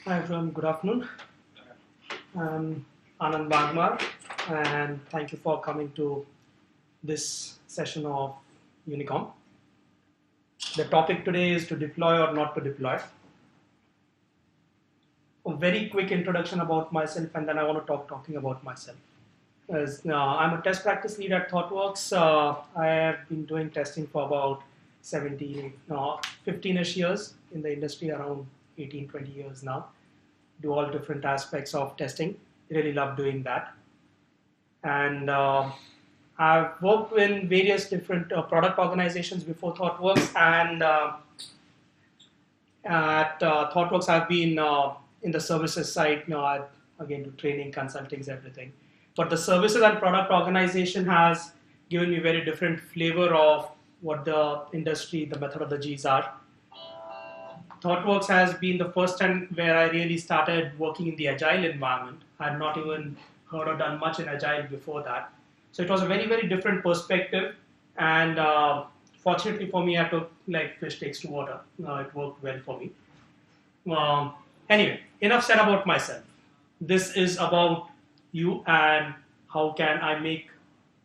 Hi everyone, good afternoon. I'm Anand Bagmar and thank you for coming to this session of Unicom. The topic today is to deploy or not to deploy. A very quick introduction about myself and then I want to talking about myself. I'm a test practice lead at ThoughtWorks. I have been doing testing for about 15ish years in the industry, around 18, 20 years now. Do all different aspects of testing. Really love doing that. And I've worked in various different product organizations before ThoughtWorks, and at ThoughtWorks I've been in the services side. Again, do training, consultings, everything. But the services and product organization has given me very different flavor of what the industry, the methodologies are. ThoughtWorks has been the first time where I really started working in the agile environment. I had not even heard or done much in agile before that. So it was a very, very different perspective. And fortunately for me, I took like fish takes to water. It worked well for me. Anyway, enough said about myself. This is about you and how can I make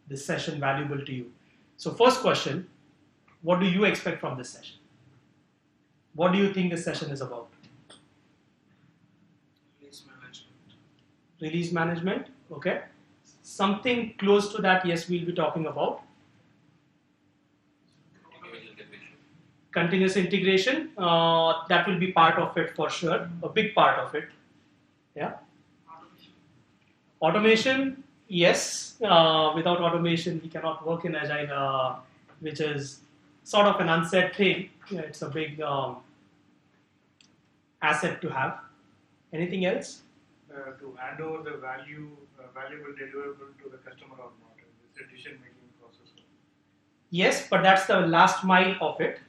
this session valuable to you. So first question, what do you expect from this session? What do you think this session is about? Release management. Release management, okay. Something close to that, yes, we'll be talking about. Continuous integration, that will be part of it for sure, a big part of it. Yeah. Automation, yes. Without automation, we cannot work in Agile, which is sort of an unsaid thing. It's a big asset to have. Anything else? To hand over the valuable deliverable to the customer or not. It's a decision-making process. Yes, but that's the last mile of it.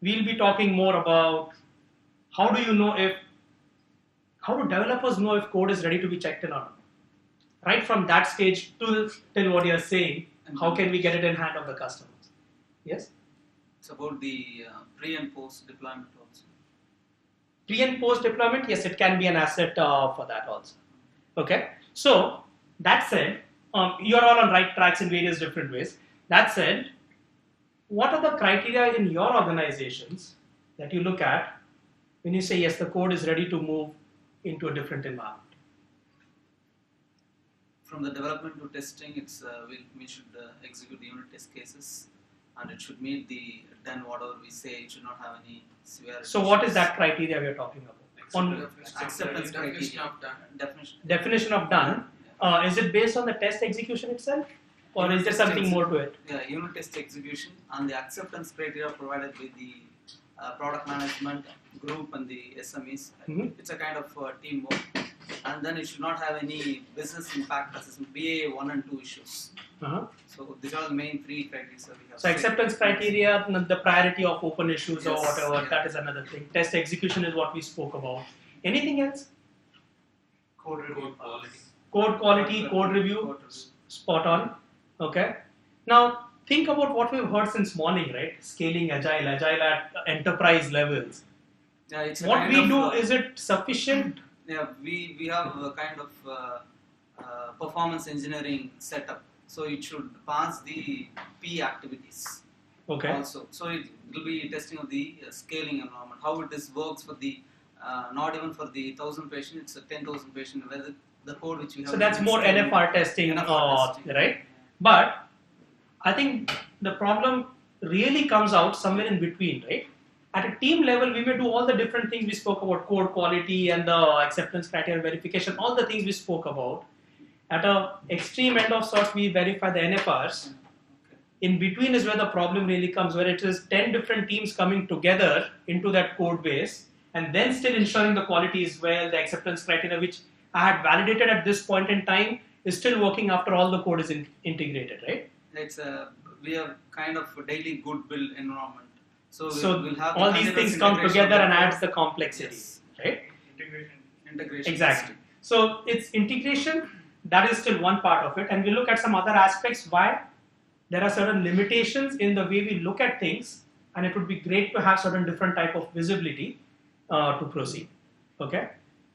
We'll be talking more about how do developers know if code is ready to be checked in or not. Right from that stage till what you're saying, how can we get it in hand of the customers? Yes? It's about the pre and post deployment also. Pre and post deployment, yes, it can be an asset for that also. Okay, so that said, you're all on right tracks in various different ways. That said, what are the criteria in your organizations that you look at when you say, yes, the code is ready to move into a different environment? From the development to testing, it's we should execute the unit test cases, and it should meet the done whatever we say. It should not have any severe. So what is that criteria we are talking about? Acceptance criteria. Definition of done. Is it based on the test execution itself, or is there something more to it? Yeah, unit test execution and the acceptance criteria provided by the product management group and the SMEs. Mm-hmm. It's a kind of teamwork. And then it should not have any business impact assessment, BA 1 and 2 issues. Uh-huh. So these are the main three criteria we have. So acceptance criteria, the priority of open issues, yes, or whatever, yeah, that is another thing. Test execution is what we spoke about. Anything else? Code review. Code quality, code review, spot on. Okay. Now think about what we've heard since morning, right? Scaling agile at enterprise levels. Yeah, it's what we do, is it sufficient? Yeah, we have a kind of performance engineering setup. So it should pass the P activities. Okay. Also, so it will be testing of the scaling environment. How it works for the not even for the 1,000 patient, it's a 10,000 patient. Whether the code which we have. So that's more NFR testing, testing, right? But I think the problem really comes out somewhere in between, right? At a team level, we may do all the different things we spoke about, code quality and the acceptance criteria verification, all the things we spoke about. At an extreme end of sorts, we verify the NFRs. In between is where the problem really comes, where it is 10 different teams coming together into that code base and then still ensuring the quality is well, the acceptance criteria, which I had validated at this point in time, is still working after all the code is integrated, right? We have kind of a daily good build environment. So we'll have all these things come together and adds the complexity, yes, right? Integration. Exactly. So it's integration, that is still one part of it. And we look at some other aspects why there are certain limitations in the way we look at things, and it would be great to have certain different type of visibility. to proceed. Okay.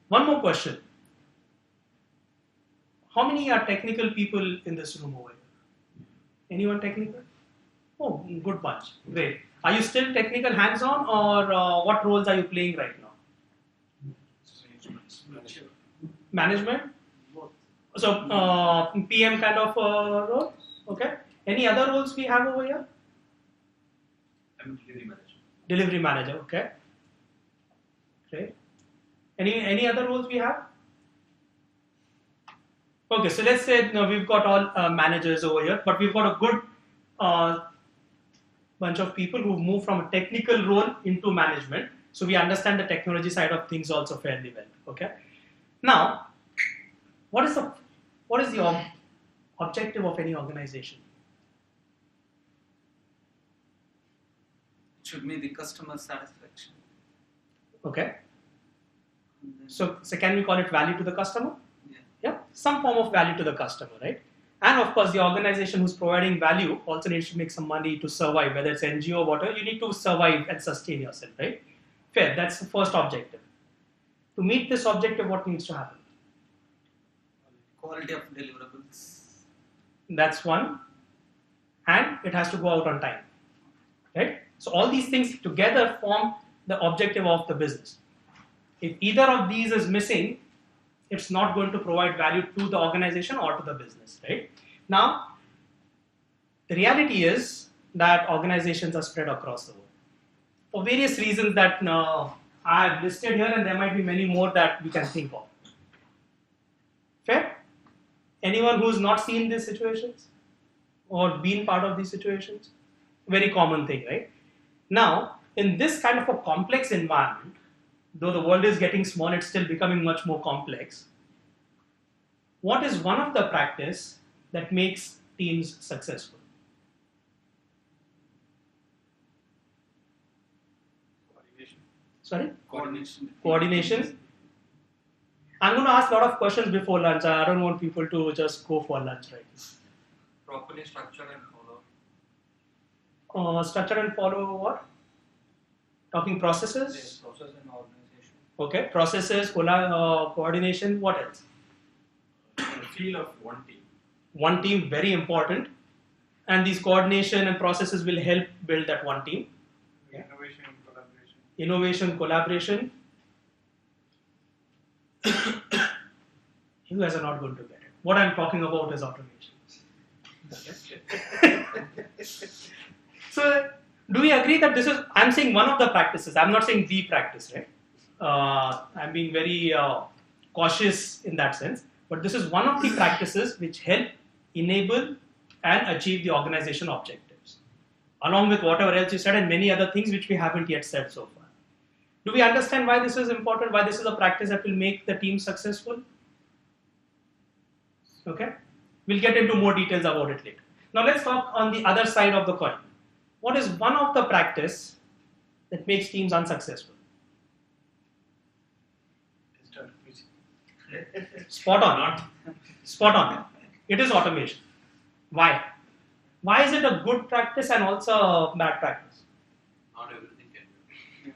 One more question. How many are technical people in this room over here? Anyone technical? Oh, good bunch. Great. Are you still technical hands-on, or what roles are you playing right now? Management? So, PM kind of role? Okay. Any other roles we have over here? I'm delivery manager. Delivery manager, okay. Great. Any other roles we have? Okay, so let's say we've got all managers over here, but we've got a good bunch of people who move from a technical role into management. So we understand the technology side of things also fairly well. Okay. Now, what is the objective of any organization? It should meet the customer satisfaction. Okay. And then- So can we call it value to the customer? Yeah. Some form of value to the customer, right? And of course, the organization who's providing value also needs to make some money to survive, whether it's NGO or whatever. You need to survive and sustain yourself, right? Fair. That's the first objective. To meet this objective, what needs to happen? Quality of deliverables. That's one. And it has to go out on time, right? So all these things together form the objective of the business. If either of these is missing, it's not going to provide value to the organization or to the business, right? Now, the reality is that organizations are spread across the world for various reasons that I have listed here, and there might be many more that we can think of. Fair? Anyone who's not seen these situations or been part of these situations? Very common thing, right? Now, in this kind of a complex environment, though the world is getting small, it's still becoming much more complex. What is one of the practice that makes teams successful? Coordination. Sorry? Coordination. Coordination. I'm going to ask a lot of questions before lunch. I don't want people to just go for lunch right Properly structure and follow. now. Structure and follow what? Talking processes? Yes, process and organization. Okay. Processes, coordination, what else? The feel of one team. One team, very important. And these coordination and processes will help build that one team. Innovation and collaboration. Innovation, collaboration. You guys are not going to get it. What I'm talking about is automation. So, do we agree that this is, I'm saying one of the practices, I'm not saying the practice, right? I'm being very cautious in that sense, but this is one of the practices which help enable and achieve the organization objectives, along with whatever else you said and many other things which we haven't yet said so far. Do we understand why this is important, why this is a practice that will make the team successful? Okay, we'll get into more details about it later. Now let's talk on the other side of the coin. What is one of the practice that makes teams unsuccessful? Spot on. Spot on. It is automation. Why? Why is it a good practice and also a bad practice? Not everything can be.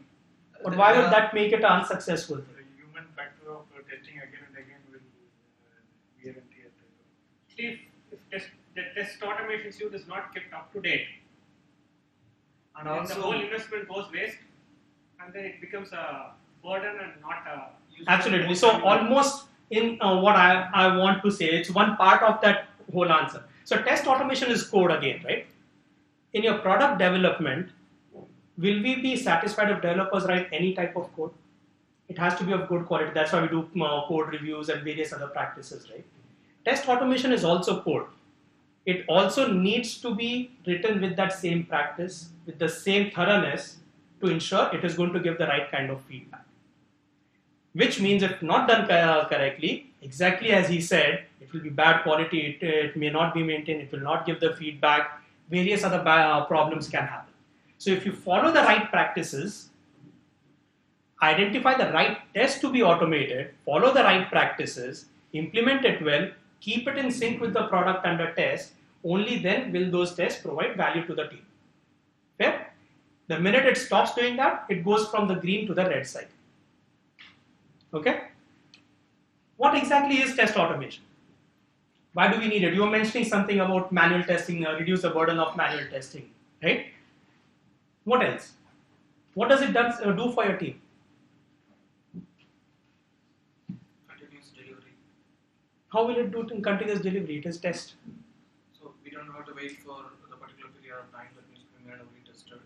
But why would that make it unsuccessful? The human factor of testing again and again will wear and tear. If the test automation suite is not kept up to date, And then the also, whole investment goes waste, and then it becomes a burden and not a useful. Absolutely. So almost in what I want to say, it's one part of that whole answer. So test automation is code again, right? In your product development, will we be satisfied if developers write any type of code? It has to be of good quality. That's why we do code reviews and various other practices, right? Test automation is also code. It also needs to be written with that same practice, with the same thoroughness to ensure it is going to give the right kind of feedback. Which means if not done correctly, exactly as he said, it will be bad quality, it may not be maintained, it will not give the feedback, various other problems can happen. So if you follow the right practices, identify the right test to be automated, follow the right practices, implement it well, keep it in sync with the product under test, only then will those tests provide value to the team. Fair? The minute it stops doing that, it goes from the green to the red side. Okay. What exactly is test automation? Why do we need it? You were mentioning something about manual testing, reduce the burden of manual testing, right? What else? What does it do for your team? Continuous delivery. How will it do in continuous delivery? It is test. So we don't have to wait for the particular period of time that needs to be manually tested.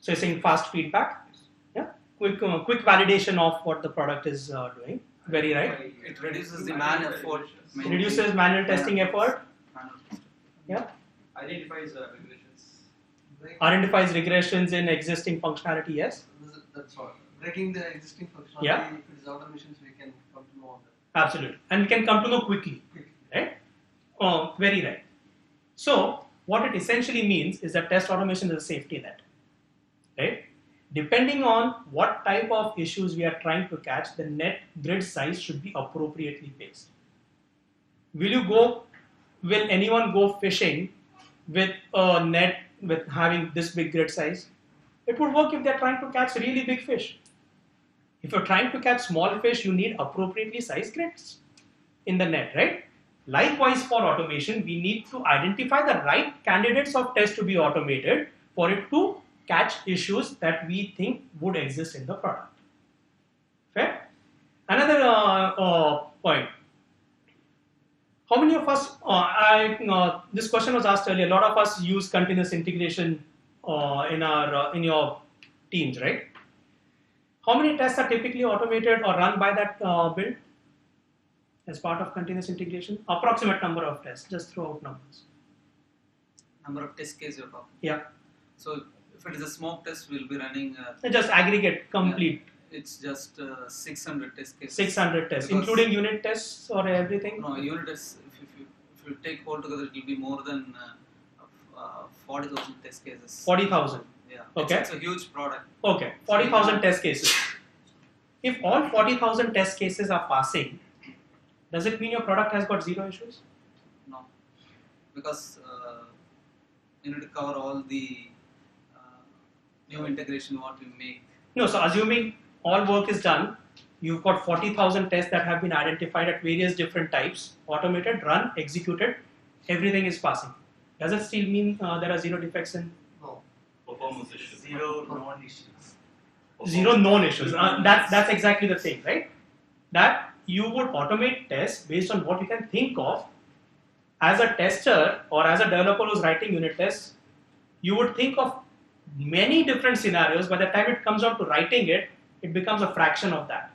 So you're saying fast feedback? Yeah. Quick validation of what the product is doing. Very right. It reduces the man effort. It reduces manual testing effort. Manual testing. Yeah. Identifies regulations. Identifies regressions in existing functionality. Yes. That's all. Breaking the existing functionality, Yeah. if it is automations, we can come to know on that. Absolutely. And we can come to know quickly. Right? Oh, very right. So what it essentially means is that test automation is a safety net. Right? Depending on what type of issues we are trying to catch, the net grid size should be appropriately placed. Will anyone go fishing with a net with having this big grid size? It would work if they're trying to catch really big fish. If you're trying to catch small fish, you need appropriately sized grids in the net, right? Likewise, for automation, we need to identify the right candidates of tests to be automated for it to catch issues that we think would exist in the product. Fair? Another point. How many of us, this question was asked earlier, a lot of us use continuous integration in your teams, right? How many tests are typically automated or run by that build as part of continuous integration? Approximate number of tests, just throw out numbers. Number of test cases you're talking. Yeah. So if it is a smoke test, we'll be running. Just aggregate, complete. It's just 600 test cases. 600 tests, Because including unit tests or everything? No, unit tests, if you take all together, it will be more than 40,000 test cases. 40,000. Yeah. Okay. It's a huge product. Okay, 40,000 test cases. If all 40,000 test cases are passing, does it mean your product has got zero issues? No. Because you need to cover all the new integration what we make. No, so assuming all work is done, you've got 40,000 tests that have been identified at various different types, automated, run, executed, everything is passing. Does it still mean there are zero defects in? No. Performance issues. Zero known issues. Zero known issues. That's exactly the thing, right? That you would automate tests based on what you can think of. As a tester or as a developer who's writing unit tests, you would think of many different scenarios. By the time it comes down to writing it, it becomes a fraction of that.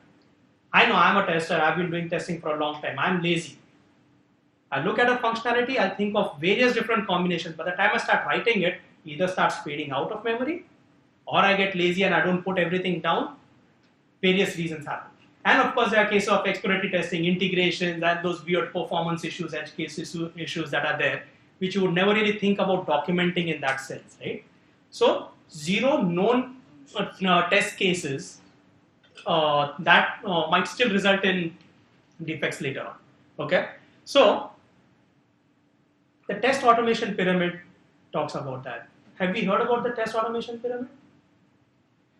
I know I'm a tester. I've been doing testing for a long time. I'm lazy. I look at a functionality, I'll think of various different combinations. By the time I start writing it, either starts fading out of memory, or I get lazy and I don't put everything down. Various reasons happen. And of course, there are cases of exploratory testing, integrations, and those weird performance issues, edge case issues that are there, which you would never really think about documenting in that sense, right? So, zero known test cases that might still result in defects later on. Okay, so the test automation pyramid talks about that. Have we heard about the test automation pyramid?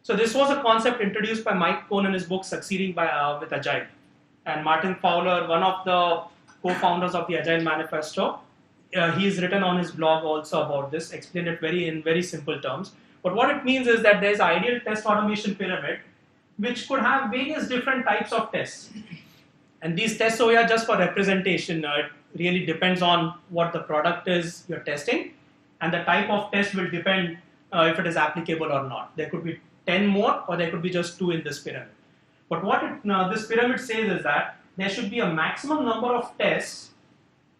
So this was a concept introduced by Mike Cohn in his book Succeeding with Agile. And Martin Fowler, one of the co-founders of the Agile Manifesto, he's written on his blog also about this, explained it in very simple terms. But what it means is that there's an ideal test automation pyramid which could have various different types of tests. And these tests over here just for representation. It really depends on what the product is you're testing, and the type of test will depend if it is applicable or not. There could be 10 more, or there could be just 2 in this pyramid. But what this pyramid says is that there should be a maximum number of tests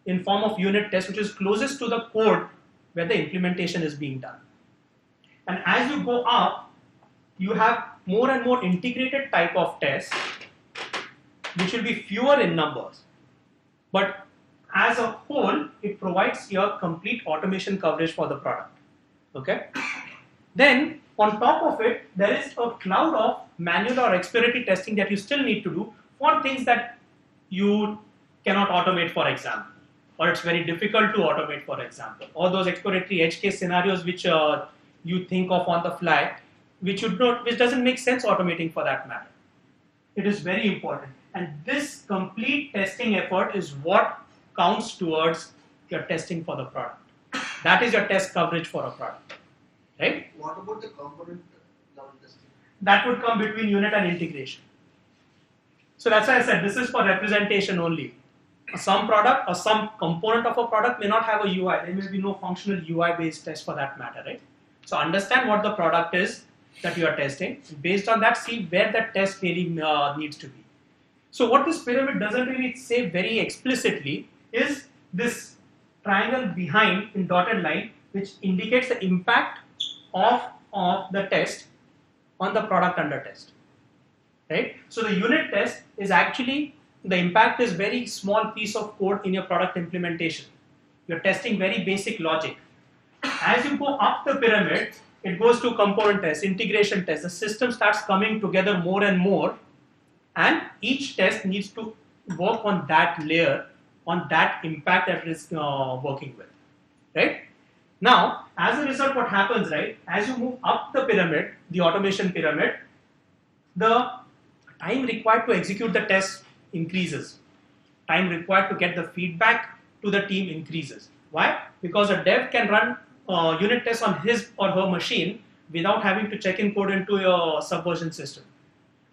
in form of unit tests, which is closest to the code where the implementation is being done. And as you go up, you have more and more integrated type of tests, which will be fewer in numbers. But as a whole, it provides your complete automation coverage for the product. Okay? Then, on top of it, there is a cloud of manual or exploratory testing that you still need to do for things that you cannot automate, for example, or it's very difficult to automate, for example, or those exploratory edge case scenarios which you think of on the fly, which doesn't make sense automating for that matter. It is very important. And this complete testing effort is what counts towards your testing for the product. That is your test coverage for a product, right? What about the component level testing? That would come between unit and integration. So that's why I said this is for representation only. Some product or some component of a product may not have a UI. There may be no functional UI based test for that matter, right? So understand what the product is that you are testing. Based on that, see where that test really needs to be. So what this pyramid doesn't really say very explicitly is this triangle behind in dotted line, which indicates the impact of the test on the product under test, right? So the unit test is actually, the impact is very small piece of code in your product implementation. You're testing very basic logic. As you go up the pyramid, it goes to component test, integration test. The system starts coming together more and more, and each test needs to work on that layer, on that impact that it is working with, right? Now, as a result, what happens, right? As you move up the pyramid, the automation pyramid, the time required to execute the test increases. Time required to get the feedback to the team increases. Why? Because a dev can run unit tests on his or her machine without having to check in code into your subversion system.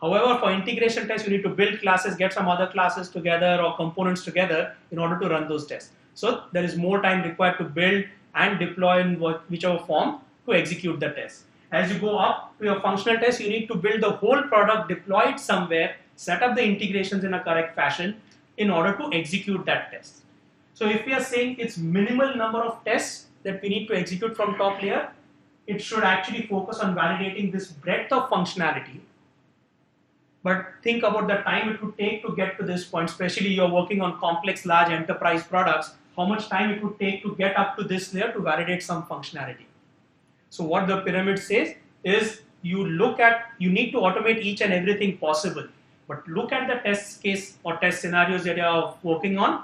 However, for integration tests, you need to build classes, get some other classes together or components together in order to run those tests. So there is more time required to build and deploy in whichever form to execute the test. As you go up to your functional test, you need to build the whole product, deploy it somewhere, set up the integrations in a correct fashion in order to execute that test. So if we are saying it's minimal number of tests that we need to execute from top layer, it should actually focus on validating this breadth of functionality. But think about the time it would take to get to this point, especially you're working on complex, large enterprise products, how much time it would take to get up to this layer to validate some functionality. So what the pyramid says is you need to automate each and everything possible, but look at the test case or test scenarios that you are working on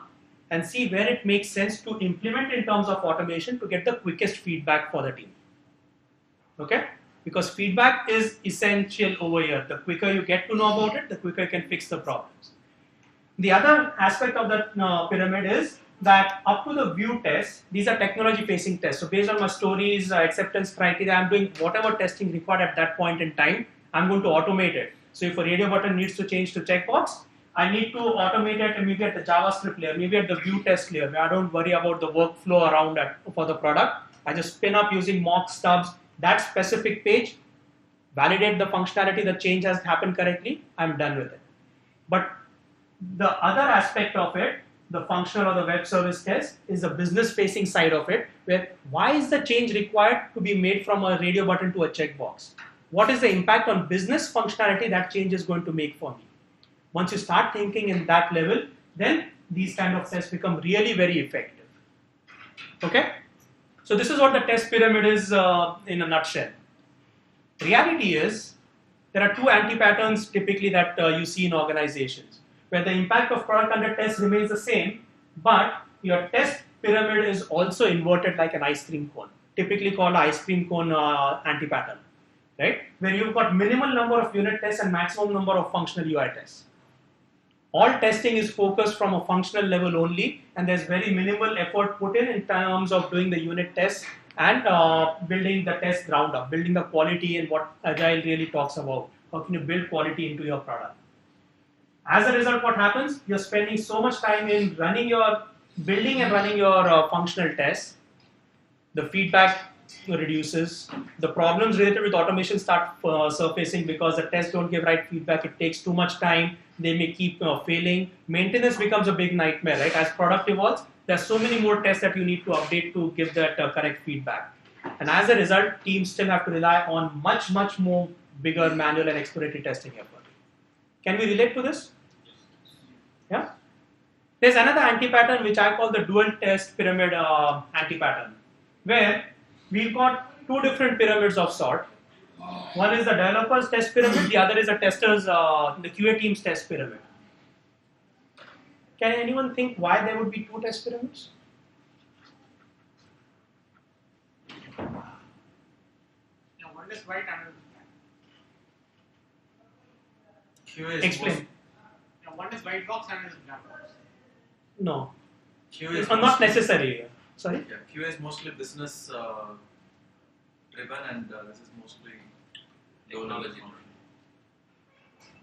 and see where it makes sense to implement in terms of automation to get the quickest feedback for the team. Okay? Because feedback is essential over here. The quicker you get to know about it, the quicker you can fix the problems. The other aspect of the pyramid is that up to the view test, these are technology facing tests. So based on my stories, acceptance criteria, I'm doing whatever testing required at that point in time, I'm going to automate it. So if a radio button needs to change to checkbox, I need to automate it maybe at the JavaScript layer, maybe at the view test layer, where I don't worry about the workflow around that for the product. I just spin up using mock stubs that specific page, validate the functionality, the change has happened correctly, I'm done with it. But the other aspect of it, the functional or the web service test, is the business facing side of it, where why is the change required to be made from a radio button to a checkbox? What is the impact on business functionality that change is going to make for me? Once you start thinking in that level, then these kind of tests become really very effective. Okay? So this is what the test pyramid is in a nutshell. Reality is, there are two anti-patterns typically that you see in organizations, where the impact of product under test remains the same, but your test pyramid is also inverted like an ice cream cone, typically called ice cream cone anti-pattern, right? Where you've got minimal number of unit tests and maximum number of functional UI tests. All testing is focused from a functional level only, and there's very minimal effort put in terms of doing the unit tests and building the test ground up, building the quality and what Agile really talks about. How can you build quality into your product? As a result, what happens? You're spending so much time in building and running your functional tests. The feedback reduces. The problems related with automation start surfacing because the tests don't give right feedback. It takes too much time. They may keep failing. Maintenance becomes a big nightmare, right? As product evolves, there's so many more tests that you need to update to give that correct feedback. And as a result, teams still have to rely on much, much more bigger manual and exploratory testing effort. Can we relate to this? Yeah? There's another anti-pattern which I call the dual test pyramid anti-pattern, where we've got two different pyramids of sort. One is the developer's test pyramid, the other is the testers, the QA team's test pyramid. Can anyone think why there would be two test pyramids? No, one is white, another is black. QA is Explain. Now, one is white box and one is black box. No. QA is Not mostly- necessary. Sorry? Yeah, QA is mostly business driven, and this is mostly Technology.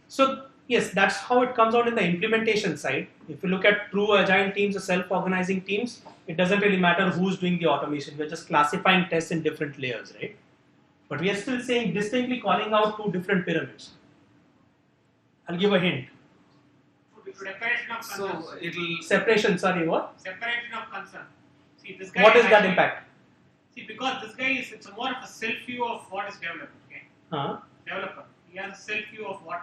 So yes, that's how it comes out in the implementation side. If you look at true agile teams or self-organizing teams, it doesn't really matter who's doing the automation. We're just classifying tests in different layers, right? But we are still saying distinctly calling out two different pyramids. I'll give a hint. Separation of concern. So it'll Separation, sorry, what? Separation of concern. See, this guy What is that actually- impact? See, because this guy is, it's more of a self view of what is developed. Okay, developer. He has a self view of what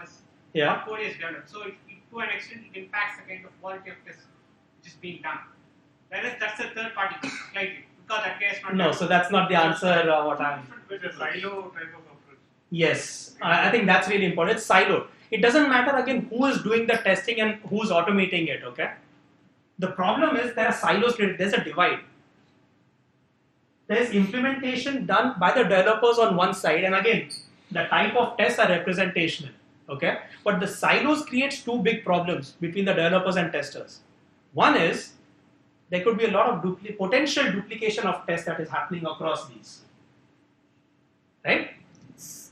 Yeah. code is developed. So, to an extent, it impacts the kind of quality of test which is being done. Whereas that's a third party, slightly, because that guy is not. No, so that's not the answer. What I'm. It's a silo type of approach. Yes, I think that's really important. It's siloed. It doesn't matter again who is doing the testing and who's automating it. Okay. The problem is there are silos created. There's a divide. There's implementation done by the developers on one side, and again, the type of tests are representational. Okay, but the silos creates two big problems between the developers and testers. One is there could be a lot of potential duplication of tests that is happening across these. Right?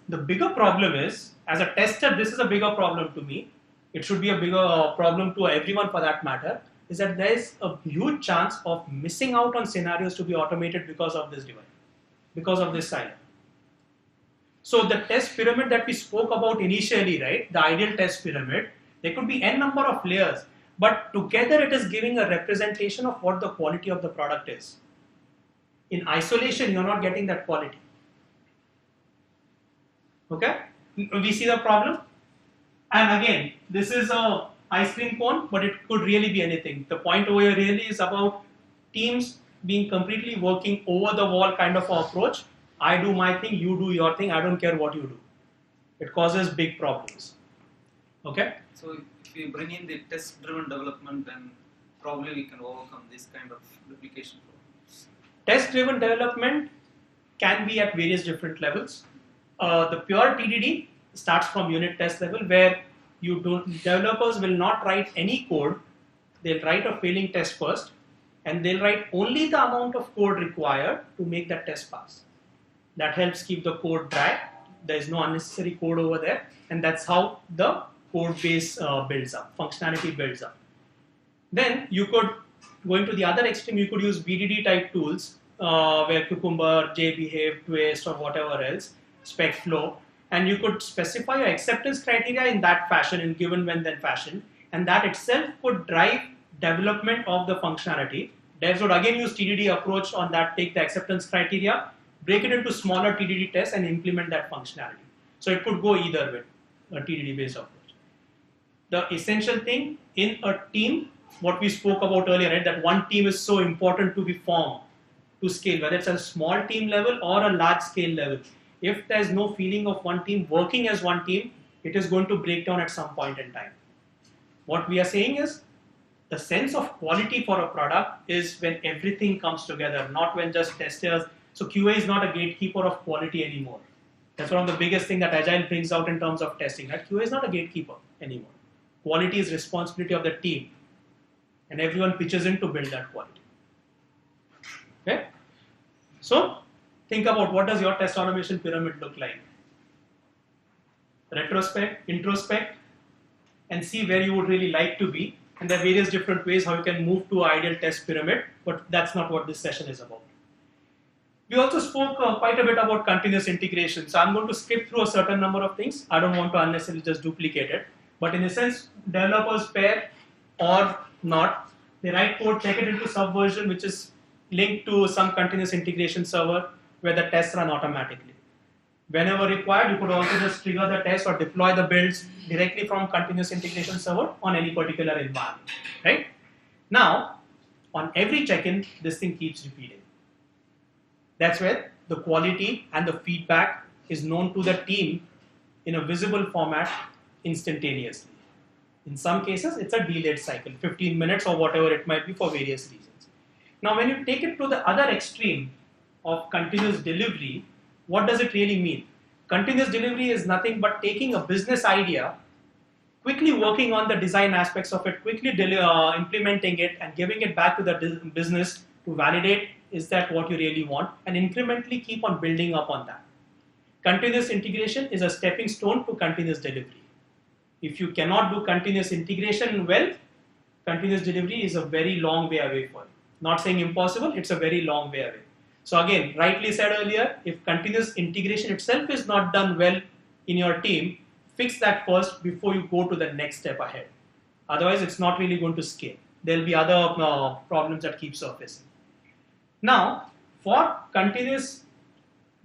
The bigger problem is, as a tester, this is a bigger problem to me. It should be a bigger problem to everyone for that matter. Is that there is a huge chance of missing out on scenarios to be automated because of this divide, because of this silo. So the test pyramid that we spoke about initially, right, the ideal test pyramid, there could be n number of layers, but together it is giving a representation of what the quality of the product is. In isolation, you're not getting that quality. Okay? We see the problem? And again, this is a ice cream cone, but it could really be anything. The point over here really is about teams being completely working over the wall kind of approach. I do my thing, you do your thing, I don't care what you do. It causes big problems. Okay? So if we bring in the test-driven development, then probably we can overcome this kind of duplication problems. Test-driven development can be at various different levels. The pure TDD starts from unit test level, where developers will not write any code. They'll write a failing test first, and they'll write only the amount of code required to make that test pass. That helps keep the code dry. There is no unnecessary code over there, and that's how the code base builds up, functionality builds up. Then you could, going to the other extreme, you could use BDD type tools where Cucumber, JBehave, Twist, or whatever else, SpecFlow, and you could specify your acceptance criteria in that fashion, in given when then fashion, and that itself could drive development of the functionality. Devs would again use TDD approach on that, take the acceptance criteria, break it into smaller TDD tests, and implement that functionality. So it could go either way, a TDD based approach. The essential thing in a team, what we spoke about earlier, right, that one team is so important to be formed to scale, whether it's a small team level or a large scale level. If there's no feeling of one team working as one team, it is going to break down at some point in time. What we are saying is, the sense of quality for a product is when everything comes together, not when just testers. So QA is not a gatekeeper of quality anymore. That's one of the biggest thing that Agile brings out in terms of testing. Right? QA is not a gatekeeper anymore. Quality is responsibility of the team, and everyone pitches in to build that quality. Okay? So think about, what does your test automation pyramid look like? Retrospect, introspect, and see where you would really like to be. And there are various different ways how you can move to an ideal test pyramid, but that's not what this session is about. We also spoke quite a bit about continuous integration. So I'm going to skip through a certain number of things. I don't want to unnecessarily just duplicate it. But in a sense, developers pair or not, they write code, take it into Subversion, which is linked to some continuous integration server where the tests run automatically. Whenever required, you could also just trigger the test or deploy the builds directly from continuous integration server on any particular environment. Right? Now, on every check-in, this thing keeps repeating. That's where the quality and the feedback is known to the team in a visible format instantaneously. In some cases, it's a delayed cycle, 15 minutes or whatever it might be for various reasons. Now, when you take it to the other extreme of continuous delivery, what does it really mean? Continuous delivery is nothing but taking a business idea quickly working on the design aspects of it, quickly implementing it and giving it back to the business to validate, is that what you really want, and incrementally keep on building up on that. Continuous integration is a stepping stone to continuous delivery. If you cannot do continuous integration well, continuous delivery is a very long way away for you. Not saying impossible, it's a very long way away. So again, rightly said earlier, if continuous integration itself is not done well in your team, fix that first before you go to the next step ahead. Otherwise, it's not really going to scale. There'll be other problems that keep surfacing. Now, for continuous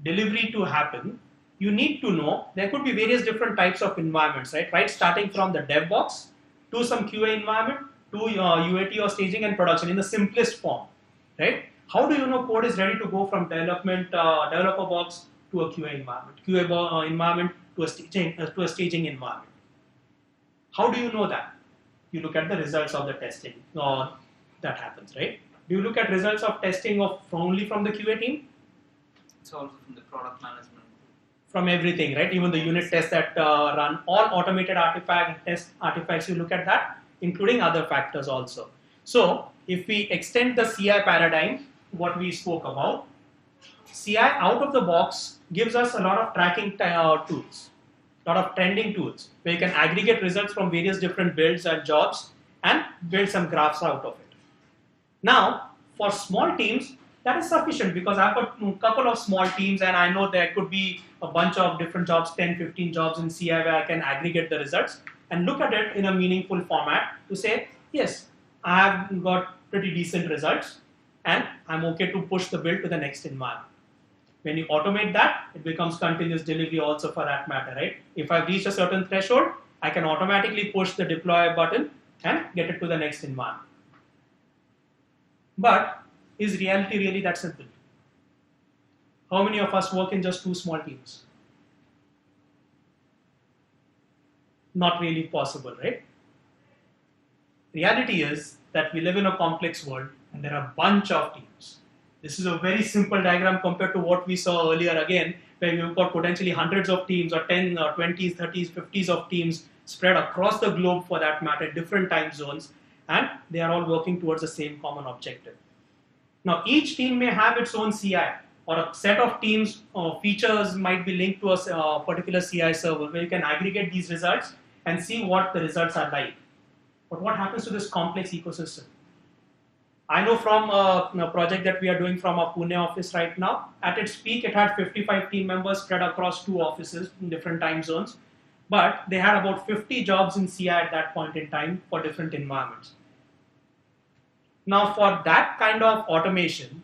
delivery to happen, you need to know there could be various different types of environments, right? Starting from the dev box to some QA environment to UAT or staging and production in the simplest form, right? How do you know code is ready to go from development developer box to a QA environment, QA environment to a staging environment? How do you know that? You look at the results of the testing that happens, right? Do you look at results of testing only from the QA team? It's also from the product management. From everything, right? Even the unit tests that run, all automated test artifacts, you look at that, including other factors also. So if we extend the CI paradigm, what we spoke about, CI out of the box gives us a lot of tracking tools, a lot of trending tools, where you can aggregate results from various different builds and jobs and build some graphs out of it. Now, for small teams, that is sufficient because I've got a couple of small teams and I know there could be a bunch of different jobs, 10, 15 jobs in CI where I can aggregate the results and look at it in a meaningful format to say, yes, I have got pretty decent results and I'm okay to push the build to the next environment. When you automate that, it becomes continuous delivery also for that matter, right? If I've reached a certain threshold, I can automatically push the deploy button and get it to the next environment. But is reality really that simple? How many of us work in just 2 small teams? Not really possible, right? Reality is that we live in a complex world and there are a bunch of teams. This is a very simple diagram compared to what we saw earlier again, where we've got potentially hundreds of teams or 10 or 20s, 30s, 50s of teams spread across the globe for that matter, different time zones, and they are all working towards the same common objective. Now, each team may have its own CI, or a set of teams or features might be linked to a particular CI server where you can aggregate these results and see what the results are like. But what happens to this complex ecosystem? I know from a project that we are doing from our Pune office right now, at its peak it had 55 team members spread across 2 offices in different time zones, but they had about 50 jobs in CI at that point in time for different environments. Now, for that kind of automation,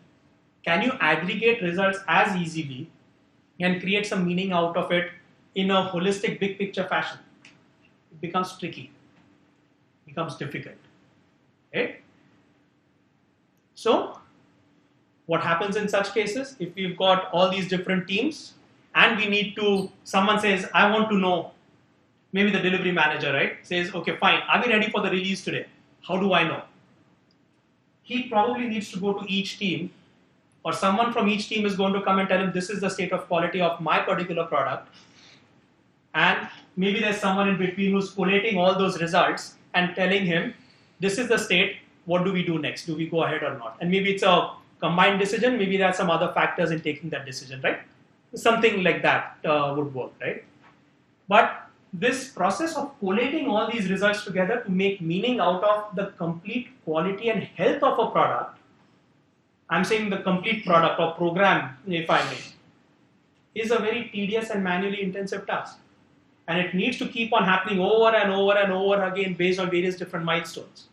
can you aggregate results as easily and create some meaning out of it in a holistic, big picture fashion? It becomes tricky, it becomes difficult, right? So, what happens in such cases? If we've got all these different teams and we need to, someone says, I want to know, maybe the delivery manager, right, says, okay, fine, are we ready for the release today? How do I know? He probably needs to go to each team, or someone from each team is going to come and tell him this is the state of quality of my particular product, and maybe there's someone in between who's collating all those results and telling him this is the state, what do we do next? Do we go ahead or not? And maybe it's a combined decision, maybe there are some other factors in taking that decision, right? Something like that would work, right? But this process of collating all these results together to make meaning out of the complete quality and health of a product, I'm saying the complete product or program, if I may, is a very tedious and manually intensive task. And it needs to keep on happening over and over and over again based on various different milestones.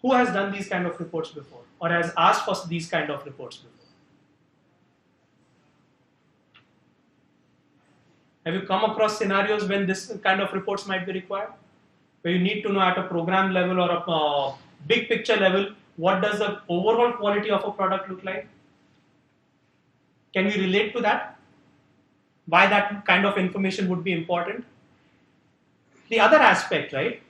Who has done these kind of reports before or has asked for these kind of reports before? Have you come across scenarios when this kind of reports might be required? Where you need to know at a program level or a big picture level, what does the overall quality of a product look like? Can we relate to that? Why that kind of information would be important? The other aspect, right?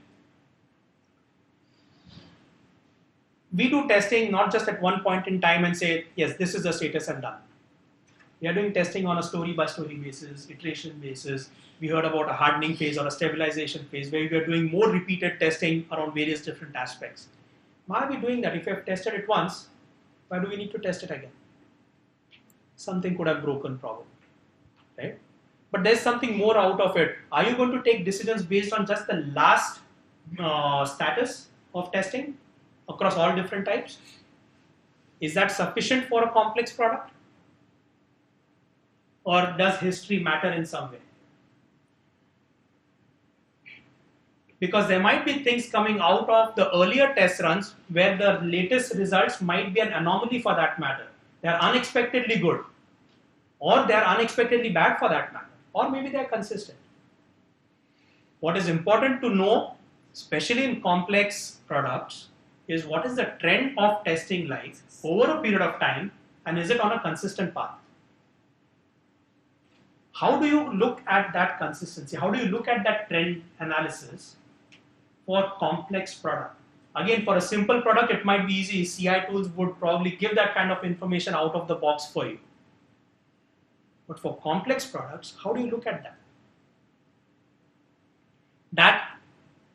We do testing not just at one point in time and say, yes, this is the status and done. We are doing testing on a story by story basis, iteration basis. We heard about a hardening phase or a stabilization phase where we are doing more repeated testing around various different aspects. Why are we doing that? If we have tested it once, why do we need to test it again? Something could have broken probably, right? But there's something more out of it. Are you going to take decisions based on just the last status of testing across all different types? Is that sufficient for a complex product? Or does history matter in some way? Because there might be things coming out of the earlier test runs where the latest results might be an anomaly for that matter. They are unexpectedly good, or they are unexpectedly bad for that matter, or maybe they are consistent. What is important to know, especially in complex products, is what is the trend of testing like over a period of time, and is it on a consistent path? How do you look at that consistency? How do you look at that trend analysis for complex product? Again, for a simple product, it might be easy. CI tools would probably give that kind of information out of the box for you. But for complex products, how do you look at that? That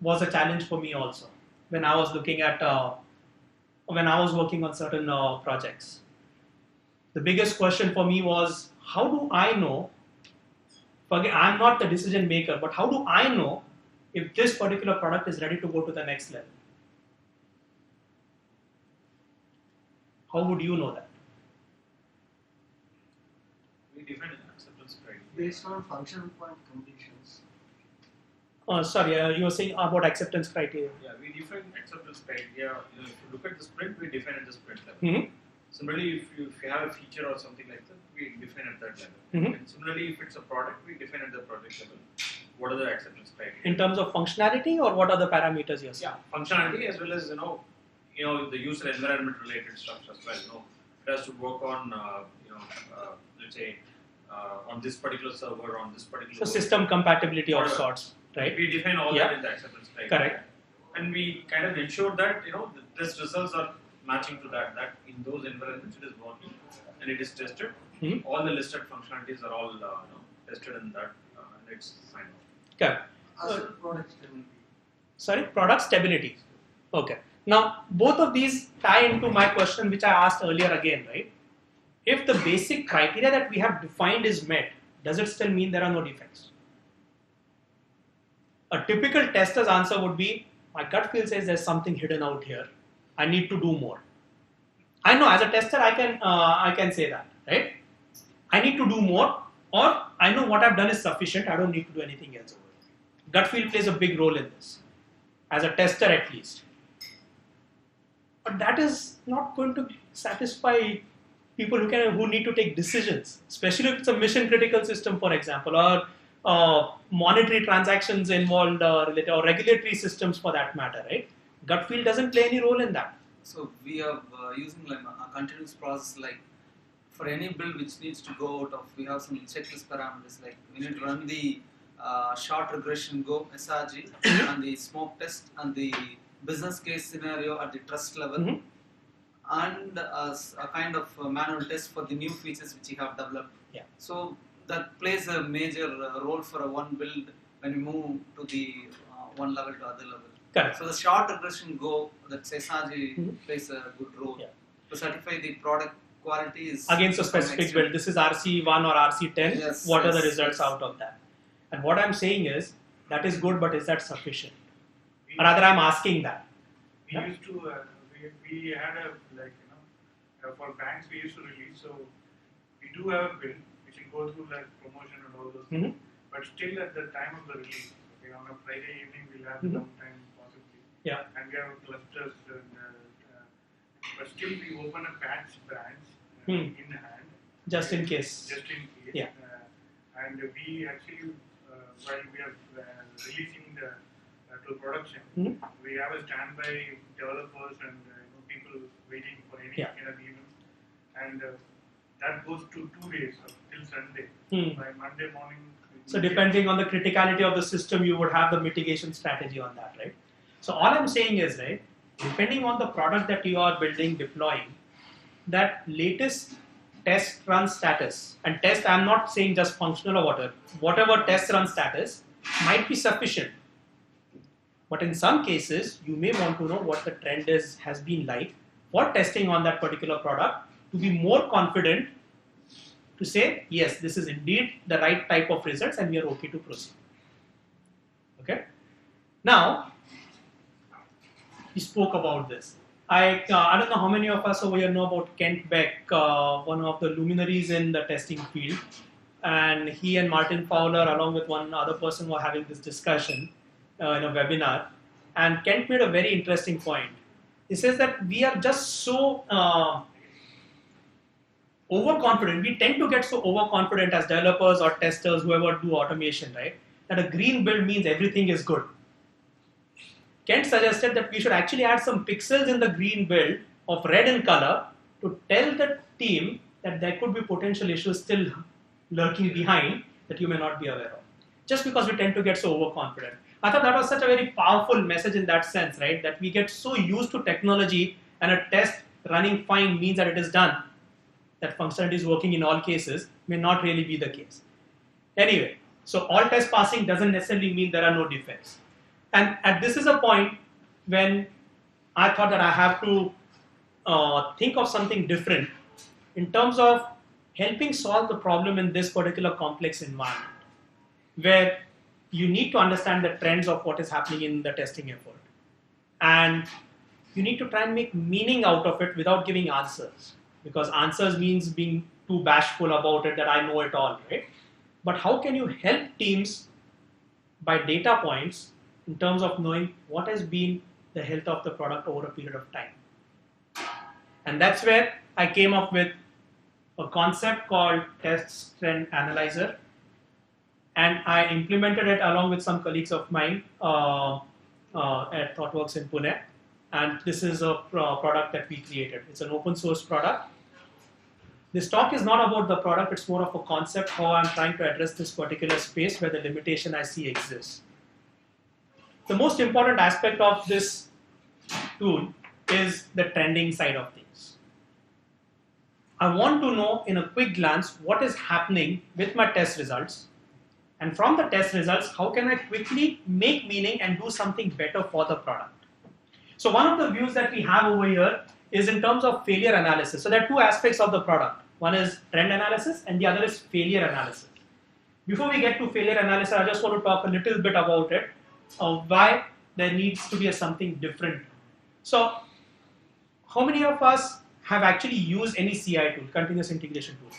was a challenge for me also when I was looking at, when I was working on certain projects. The biggest question for me was, how do I know, again, I'm not the decision maker, but how do I know if this particular product is ready to go to the next level? How would you know that? We define an acceptance criteria. Based on functional point completions. Sorry, you were saying about acceptance criteria. Yeah, we define acceptance criteria. You know, if you look at the sprint, we define at the sprint level. Mm-hmm. Similarly, if you have a feature or something like that, we define at that level. Mm-hmm. And similarly, if it's a product, we define at the project level. What are the acceptance criteria? In terms of functionality, or what are the parameters you're saying? Yeah, functionality as well as the user environment related stuff as well. It has to work on let's say on this particular server, on this particular. So system compatibility of Whatever. sorts, right? We define all Yeah. that in the acceptance criteria. Correct. And we kind of ensure that the test results are matching to that in those environments it is working and it is tested. Mm-hmm. All the listed functionalities are all tested in that and it's signed off. Correct. As a product stability. Sorry, product stability. Okay. Now, both of these tie into my question, which I asked earlier again, right? If the basic criteria that we have defined is met, does it still mean there are no defects? A typical tester's answer would be, my gut feel says there's something hidden out here. I need to do more. I know as a tester, I can say that, right? I need to do more, or I know what I've done is sufficient. I don't need to do anything else over it. Gut feel plays a big role in this, as a tester at least. But that is not going to satisfy people who need to take decisions, especially if it's a mission critical system, for example, or monetary transactions involved related, or regulatory systems for that matter, right? Gut feel doesn't play any role in that. So we are using like a continuous process, like for any build which needs to go out of, we have some checklist parameters, like we need to run the short regression go SRG and the smoke test and the business case scenario at the trust level, and a kind of manual test for the new features which you have developed. Yeah. So that plays a major role for a one build when we move to the one level to other level. Correct. So the short regression go, that SRG plays a good role to certify the product quality is Against a specific build. This is RC1 or RC10. Yes, What are the yes, results yes. out of that? And what I'm saying is, that is good, but is that sufficient? Rather, I'm asking that. We used to, we had for banks we used to release, so we do have a bill which will go through like promotion and all those things, but still at the time of the release, on a Friday evening we'll have downtime possibly, and we have clusters, but still we open a patch branch in hand. Just in case. Just in case. Yeah. And we actually, while we are releasing to production, we have a standby developers and people waiting for any kind of event, and that goes to 2 days till Sunday. By Monday morning. So depending on the criticality of the system, you would have the mitigation strategy on that, right? So all I'm saying is, right, depending on the product that you are building, deploying, that latest test run status, and test, I'm not saying just functional or whatever test run status might be sufficient. But in some cases, you may want to know what the trend has been like for testing on that particular product to be more confident to say, yes, this is indeed the right type of results and we are okay to proceed. Okay. Now, we spoke about this. I don't know how many of us over here know about Kent Beck, one of the luminaries in the testing field. And he and Martin Fowler, along with one other person, were having this discussion in a webinar. And Kent made a very interesting point. He says that we are just so overconfident. We tend to get so overconfident as developers or testers, whoever do automation, right? That a green build means everything is good. Kent suggested that we should actually add some pixels in the green build of red in color to tell the team that there could be potential issues still lurking behind that you may not be aware of. Just because we tend to get so overconfident. I thought that was such a very powerful message in that sense, right? That we get so used to technology and a test running fine means that it is done. That functionality is working in all cases may not really be the case. Anyway, so all test passing doesn't necessarily mean there are no defects. And this is a point when I thought that I have to think of something different in terms of helping solve the problem in this particular complex environment, where you need to understand the trends of what is happening in the testing effort. And you need to try and make meaning out of it without giving answers. Because answers means being too bashful about it, that I know it all, right? But how can you help teams by data points in terms of knowing what has been the health of the product over a period of time? And that's where I came up with a concept called Test Trend Analyzer. And I implemented it along with some colleagues of mine at ThoughtWorks in Pune. And this is a product that we created. It's an open source product. This talk is not about the product, it's more of a concept, how I'm trying to address this particular space where the limitation I see exists. The most important aspect of this tool is the trending side of things. I want to know in a quick glance what is happening with my test results. And from the test results, how can I quickly make meaning and do something better for the product? So one of the views that we have over here is in terms of failure analysis. So there are two aspects of the product. One is trend analysis and the other is failure analysis. Before we get to failure analysis, I just want to talk a little bit about it, of why there needs to be something different. So how many of us have actually used any CI tool, continuous integration tool?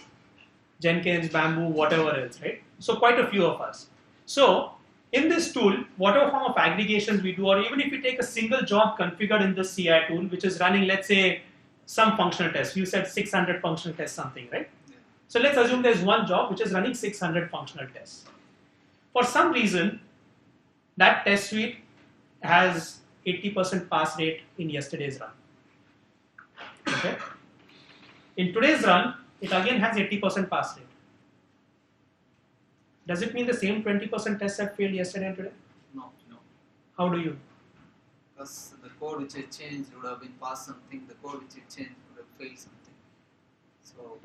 Jenkins, Bamboo, whatever else, right? So quite a few of us. So in this tool, whatever form of aggregations we do, or even if we take a single job configured in this CI tool, which is running, let's say, some functional tests. You said 600 functional tests something, right? Yeah. So let's assume there's one job which is running 600 functional tests. For some reason, that test suite has 80% pass rate in yesterday's run. Okay? In today's run, it again has 80% pass rate. Does it mean the same 20% tests have failed yesterday and today? No. How do you? Because the code which I changed would have been passed something, the code which I changed would have failed something. So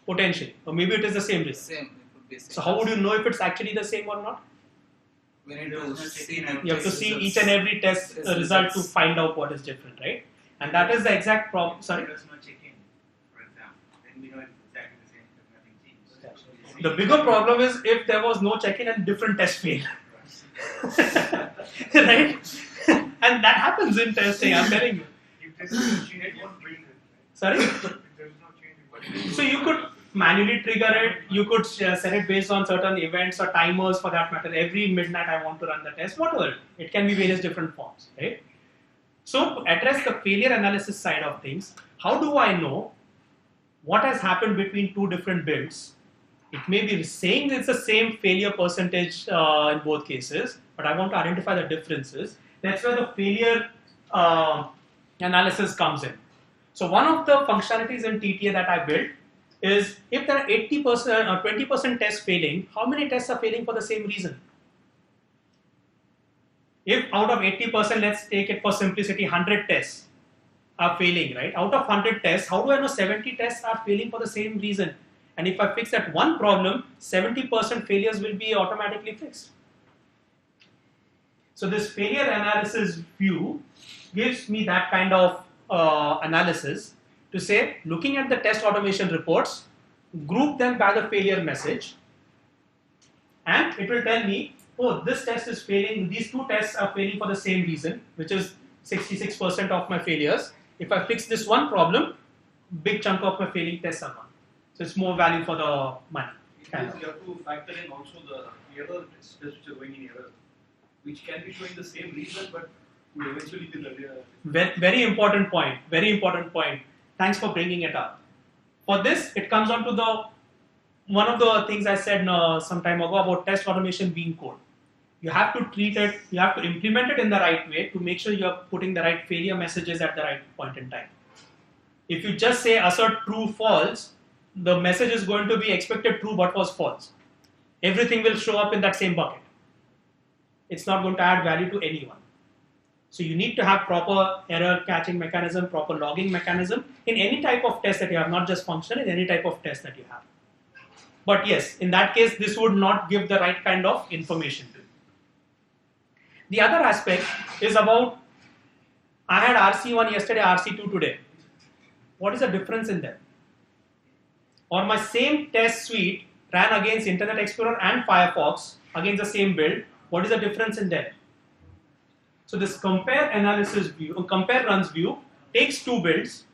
Potentially. Or maybe it is the same risk. It could be same. So how would you know if it's actually the same or not? We need to see. You have to see each and every test result to find out what is different, right? And that is the exact problem. Sorry? There was no check-in, for example. Then we know it's exactly the same because nothing changed. The bigger problem is if there was no check-in and different tests fail. Right? And that happens in testing, I'm telling you. If there's no change, it won't build it. Sorry? If there's no change, it won't build it. So you could manually trigger it, you could set it based on certain events or timers for that matter. Every midnight I want to run the test, whatever. It can be various different forms, right? So to address the failure analysis side of things, how do I know what has happened between two different builds? It may be saying it's the same failure percentage in both cases, but I want to identify the differences. That's where the failure analysis comes in. So one of the functionalities in TTA that I built is if there are 80% or 20% tests failing, how many tests are failing for the same reason? If out of 80%, let's take it for simplicity, 100 tests are failing, right? Out of 100 tests, how do I know 70 tests are failing for the same reason? And if I fix that one problem, 70% failures will be automatically fixed. So this failure analysis view gives me that kind of analysis to say, looking at the test automation reports, group them by the failure message, and it will tell me, oh, this test is failing, these two tests are failing for the same reason, which is 66% of my failures. If I fix this one problem, big chunk of my failing tests are gone. So it's more value for the money. You have to factor in also the error tests which are going in error, which can be showing the same reason but would eventually be the Very important point. Very important point. Thanks for bringing it up. For this, it comes on to the one of the things I said some time ago about test automation being code. You have to treat it, you have to implement it in the right way to make sure you are putting the right failure messages at the right point in time. If you just say assert true, false, the message is going to be expected true but was false. Everything will show up in that same bucket. It's not going to add value to anyone. So you need to have proper error catching mechanism, proper logging mechanism in any type of test that you have, not just functional, in any type of test that you have. But yes, in that case, this would not give the right kind of information to you. The other aspect is about, I had RC1 yesterday, RC2 today. What is the difference in them? Or my same test suite ran against Internet Explorer and Firefox against the same build. What is the difference in them? So this compare analysis view, compare runs view takes two builds,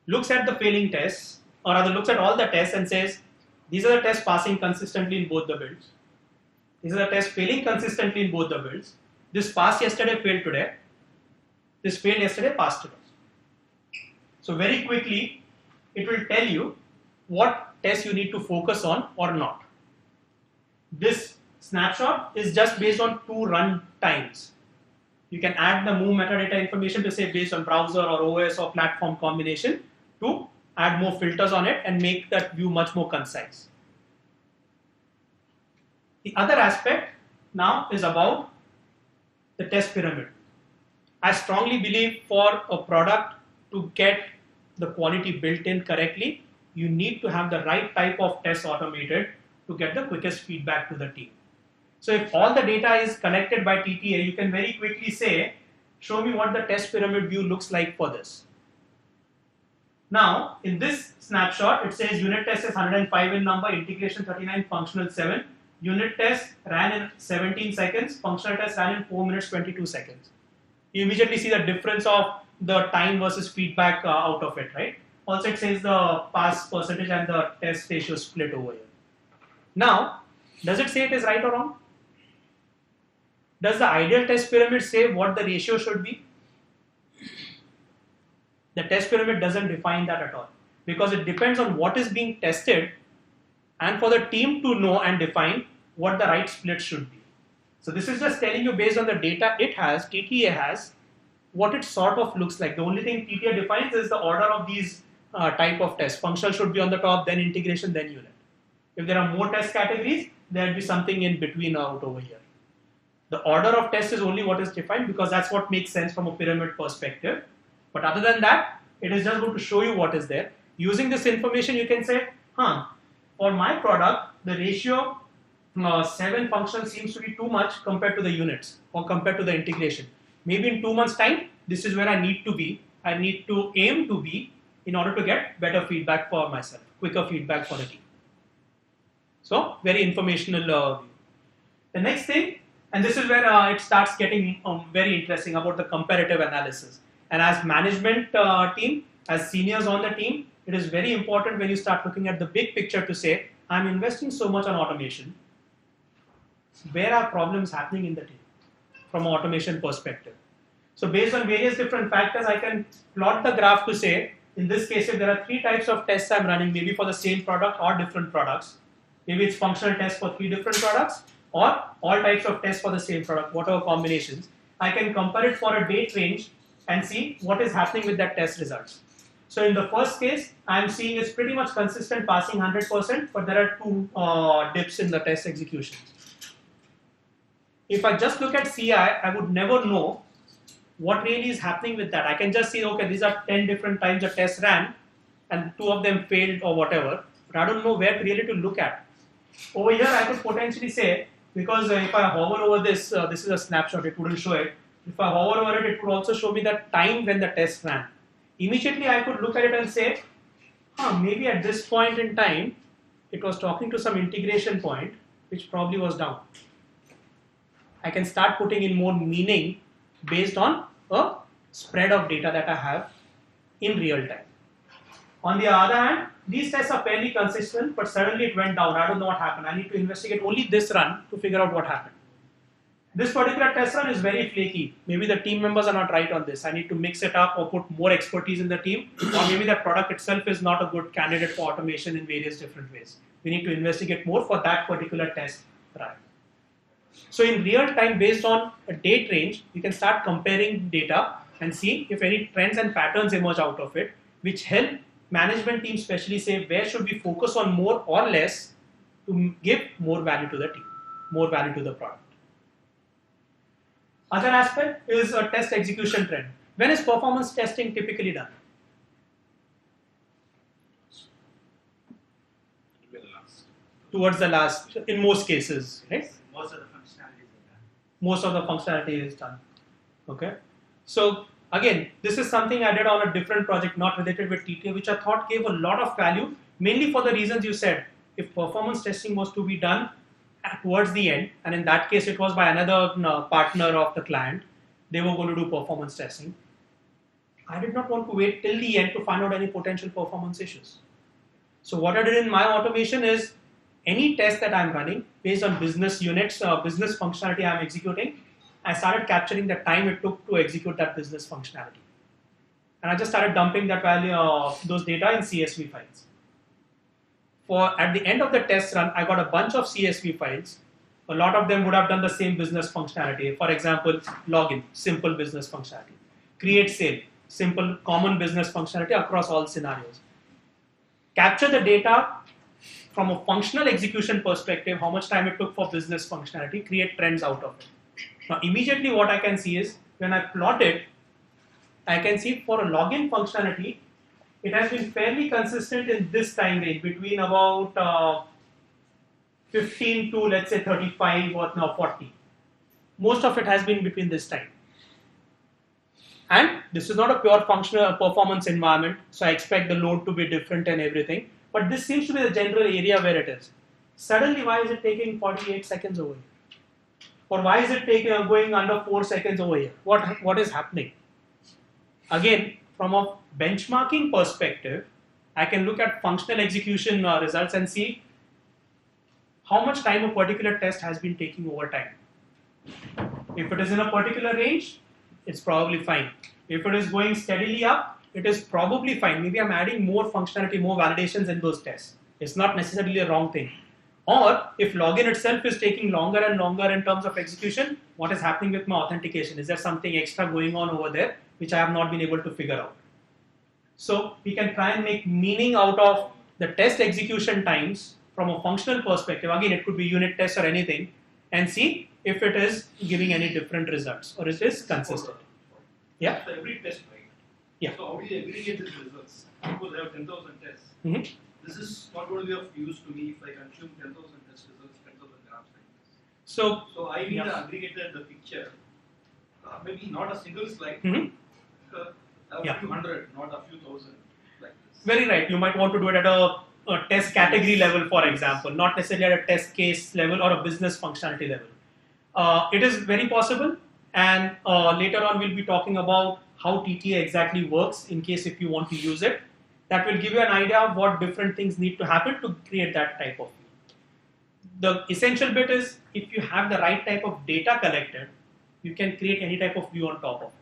looks at the failing tests, or rather looks at all the tests and says, these are the tests passing consistently in both the builds. These are the tests failing consistently in both the builds. This passed yesterday, failed today. This failed yesterday, passed today. So very quickly, it will tell you what tests you need to focus on or not. This snapshot is just based on two run times. You can add the move metadata information to say based on browser or OS or platform combination to add more filters on it and make that view much more concise. The other aspect now is about the test pyramid. I strongly believe for a product to get the quality built in correctly, you need to have the right type of tests automated to get the quickest feedback to the team. So if all the data is collected by TTA, you can very quickly say, show me what the test pyramid view looks like for this. Now, in this snapshot, it says unit test is 105 in number, integration 39, functional 7. Unit test ran in 17 seconds, functional test ran in 4 minutes 22 seconds. You immediately see the difference of the time versus feedback out of it, right? Also, it says the pass percentage and the test ratio split over here. Now, does it say it is right or wrong? Does the ideal test pyramid say what the ratio should be? The test pyramid doesn't define that at all because it depends on what is being tested and for the team to know and define what the right split should be. So this is just telling you based on the data it has, TTA has, what it sort of looks like. The only thing TTA defines is the order of these type of tests. Functional should be on the top, then integration, then unit. If there are more test categories, there will be something in between out over here. The order of tests is only what is defined because that's what makes sense from a pyramid perspective. But other than that, it is just going to show you what is there. Using this information, you can say, for my product, the ratio 7 functional seems to be too much compared to the units or compared to the integration. Maybe in 2 months' time, this is where I need to be. I need to aim to be in order to get better feedback for myself, quicker feedback for the team. So, very informational view. The next thing, and this is where it starts getting very interesting about the comparative analysis. And as management team, as seniors on the team, it is very important when you start looking at the big picture to say, I'm investing so much on automation. Where are problems happening in the team from an automation perspective? So based on various different factors, I can plot the graph to say, in this case, if there are 3 types of tests I'm running, maybe for the same product or different products, maybe it's functional tests for 3 different products or all types of tests for the same product, whatever combinations, I can compare it for a date range and see what is happening with that test results. So in the first case, I'm seeing it's pretty much consistent passing 100%, but there are 2 dips in the test execution. If I just look at CI, I would never know what really is happening with that? I can just see, okay, these are 10 different times the test ran and 2 of them failed or whatever, but I don't know where really to look at. Over here, I could potentially say, because if I hover over this, this is a snapshot, it wouldn't show it. If I hover over it, it would also show me the time when the test ran. Immediately, I could look at it and say, maybe at this point in time, it was talking to some integration point, which probably was down. I can start putting in more meaning based on a spread of data that I have in real time. On the other hand, these tests are fairly consistent, but suddenly it went down. I don't know what happened. I need to investigate only this run to figure out what happened. This particular test run is very flaky. Maybe the team members are not right on this. I need to mix it up or put more expertise in the team, or maybe the product itself is not a good candidate for automation in various different ways. We need to investigate more for that particular test run. So in real time, based on a date range, you can start comparing data and see if any trends and patterns emerge out of it, which help management teams especially say where should we focus on more or less to give more value to the team, more value to the product. Other aspect is a test execution trend. When is performance testing typically done? Towards the last, in most cases, right? Most of the functionality is done. Most of the functionality is done. Okay. So again, this is something I did on a different project, not related with TTA, which I thought gave a lot of value, mainly for the reasons you said. If performance testing was to be done towards the end, and in that case it was by another partner of the client, they were going to do performance testing. I did not want to wait till the end to find out any potential performance issues. So what I did in my automation is any test that I'm running based on business units, business functionality I'm executing, I started capturing the time it took to execute that business functionality. And I just started dumping that value, those data in CSV files. At the end of the test run, I got a bunch of CSV files. A lot of them would have done the same business functionality. For example, login, simple business functionality. Create sale, simple common business functionality across all scenarios. Capture the data from a functional execution perspective, how much time it took for business functionality, create trends out of it. Now, immediately what I can see is, when I plot it, I can see for a login functionality, it has been fairly consistent in this time range between about 15 to let's say 35 or now 40. Most of it has been between this time. And this is not a pure functional performance environment, so I expect the load to be different and everything. But this seems to be the general area where it is. Suddenly, why is it taking 48 seconds over here? Or why is it going under 4 seconds over here? What is happening? Again, from a benchmarking perspective, I can look at functional execution results and see how much time a particular test has been taking over time. If it is in a particular range, it's probably fine. If it is going steadily up, it is probably fine. Maybe I'm adding more functionality, more validations in those tests. It's not necessarily a wrong thing. Or if login itself is taking longer and longer in terms of execution, what is happening with my authentication? Is there something extra going on over there which I have not been able to figure out? So we can try and make meaning out of the test execution times from a functional perspective. Again, it could be unit tests or anything, and see if it is giving any different results or it is consistent. Yeah? For every test, right? Yeah. So how do you aggregate these results? Suppose I have 10,000 tests. Mm-hmm. This is not going to be of use to me if I consume 10,000 test results, 10,000 grams like this. So I need yeah. to aggregate the picture. Maybe not a single slide, Mm-hmm. a Yeah. few hundred, not a few thousand like this. Very right. You might want to do it at a test category level, for example, not necessarily at a test case level or a business functionality level. It is very possible, and later on we'll be talking about how TTA exactly works in case if you want to use it. That will give you an idea of what different things need to happen to create that type of view. The essential bit is if you have the right type of data collected, you can create any type of view on top of it.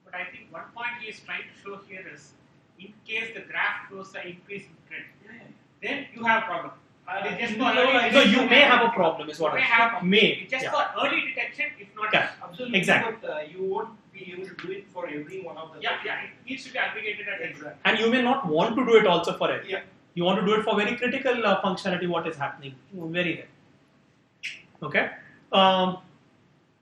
But I think one point he is trying to show here is, in case the graph shows an increase in trend, then you have a problem. It is just for early So you detection. may have a problem, is what You may I'm have a problem. May. It's just Yeah. for early detection, if not. Yeah. Absolutely, Exactly. but you won't be able to do it for every one of the. Yeah, it needs to be aggregated at Exactly. And you may not want to do it also for it. Yeah. You want to do it for very critical functionality, what is happening. Very rare. Okay.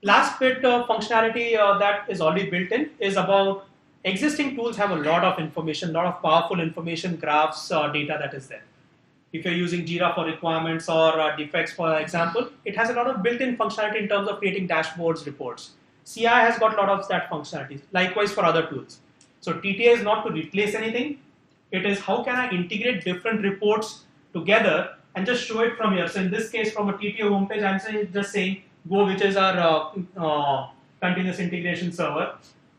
Last bit of functionality that is already built in is about existing tools have a lot of information, a lot of powerful information, graphs, data that is there. If you're using Jira for requirements or defects, for example, it has a lot of built-in functionality in terms of creating dashboards, reports. CI has got a lot of that functionality. Likewise for other tools. So TTA is not to replace anything. It is how can I integrate different reports together and just show it from here. So in this case, from a TTA homepage, I'm just saying Go, which is our continuous integration server,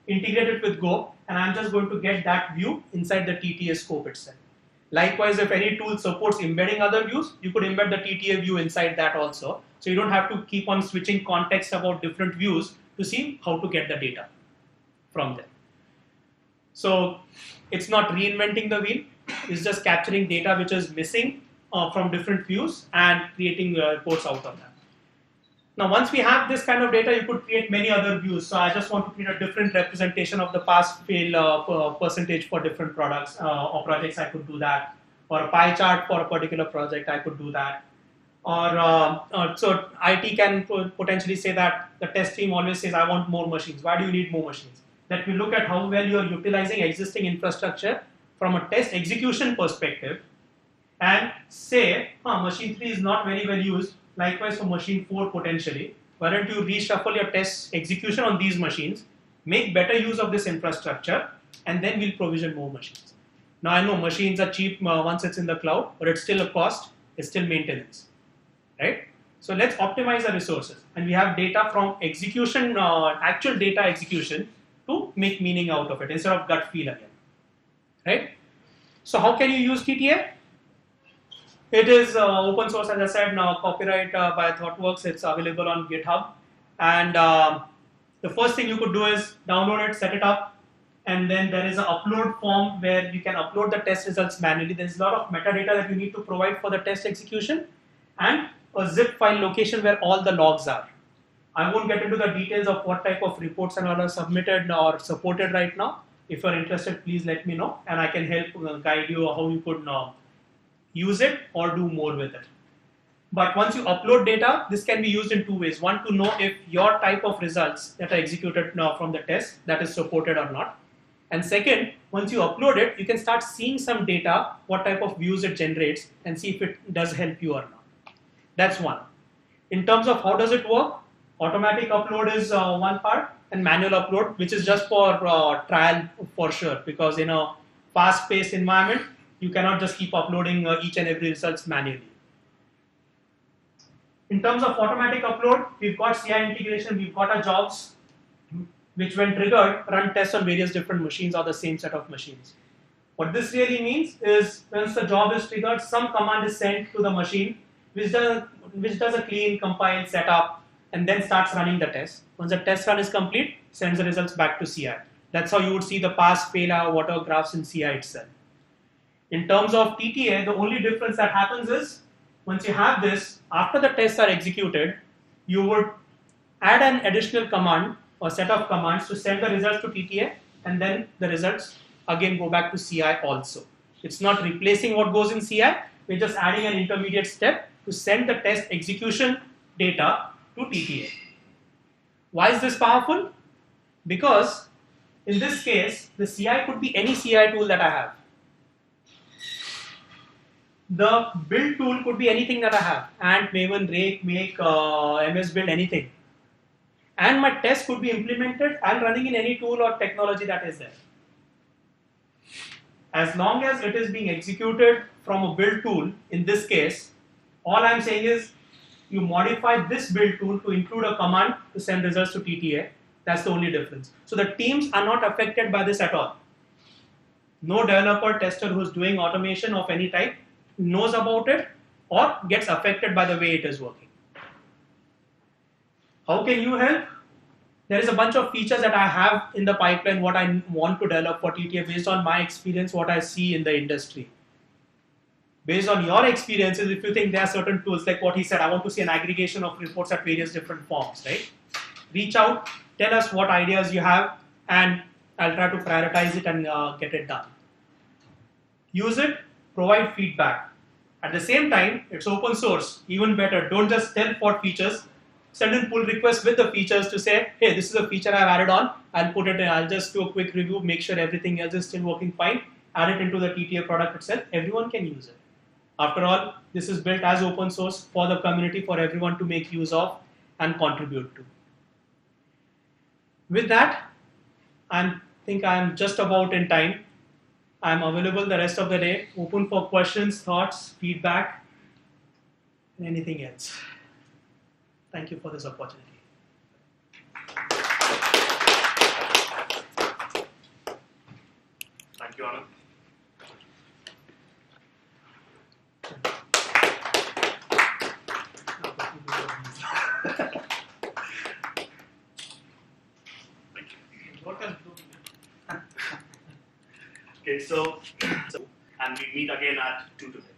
integrate it with Go, and I'm just going to get that view inside the TTA scope itself. Likewise, if any tool supports embedding other views, you could embed the TTA view inside that also. So you don't have to keep on switching context about different views to see how to get the data from there. So it's not reinventing the wheel, it's just capturing data which is missing from different views and creating reports out of that. Now, once we have this kind of data, you could create many other views. So I just want to create a different representation of the pass-fail percentage for different products or projects. I could do that, or a pie chart for a particular project. I could do that. Or so IT can potentially say that the test team always says, "I want more machines." Why do you need more machines? That we look at how well you are utilizing existing infrastructure from a test execution perspective, and say, machine 3 is not very well used. Likewise for machine 4 potentially. Why don't you reshuffle your test execution on these machines, make better use of this infrastructure, and then we'll provision more machines. Now I know machines are cheap once it's in the cloud, but it's still a cost, it's still maintenance, right? So let's optimize the resources. And we have data from execution, actual data execution to make meaning out of it instead of gut feel again, right? So how can you use TTA? It is open source, as I said, now copyright by ThoughtWorks. It's available on GitHub. And the first thing you could do is download it, set it up, and then there is an upload form where you can upload the test results manually. There's a lot of metadata that you need to provide for the test execution, and a zip file location where all the logs are. I won't get into the details of what type of reports and all are submitted or supported right now. If you're interested, please let me know, and I can help guide you how you could use it or do more with it. But once you upload data, this can be used in two ways. One, to know if your type of results that are executed now from the test that is supported or not. And second, once you upload it, you can start seeing some data, what type of views it generates, and see if it does help you or not. That's one. In terms of how does it work, automatic upload is one part, and manual upload, which is just for trial for sure, because in a fast-paced environment, you cannot just keep uploading each and every results manually. In terms of automatic upload, we've got CI integration, we've got our jobs, which when triggered, run tests on various different machines or the same set of machines. What this really means is, once the job is triggered, some command is sent to the machine, which does a clean, compile, setup, and then starts running the test. Once the test run is complete, sends the results back to CI. That's how you would see the pass, fail, water graphs in CI itself. In terms of TTA, the only difference that happens is, once you have this, after the tests are executed, you would add an additional command or set of commands to send the results to TTA, and then the results again go back to CI also. It's not replacing what goes in CI, we're just adding an intermediate step to send the test execution data to TTA. Why is this powerful? Because in this case, the CI could be any CI tool that I have. The build tool could be anything that I have, Ant, Maven, Rake, Make, MS Build, anything. And my test could be implemented and running in any tool or technology that is there. As long as it is being executed from a build tool, in this case, all I'm saying is you modify this build tool to include a command to send results to TTA. That's the only difference. So the teams are not affected by this at all. No developer, tester who's doing automation of any type knows about it or gets affected by the way it is working. How can you help? There is a bunch of features that I have in the pipeline, what I want to develop for TTA based on my experience, what I see in the industry. Based on your experiences, if you think there are certain tools, like what he said, I want to see an aggregation of reports at various different forms, right? Reach out, tell us what ideas you have, and I'll try to prioritize it and get it done. Use it, provide feedback. At the same time, it's open source, even better. Don't just tell for features, send in pull request with the features to say, hey, this is a feature I've added on. I'll put it in. I'll just do a quick review, make sure everything else is still working fine. Add it into the TTA product itself. Everyone can use it. After all, this is built as open source for the community, for everyone to make use of and contribute to. With that, I think I'm just about in time. I'm available the rest of the day, open for questions, thoughts, feedback, and anything else. Thank you for this opportunity. Thank you, Anand. Okay, so and we meet again at 2 today.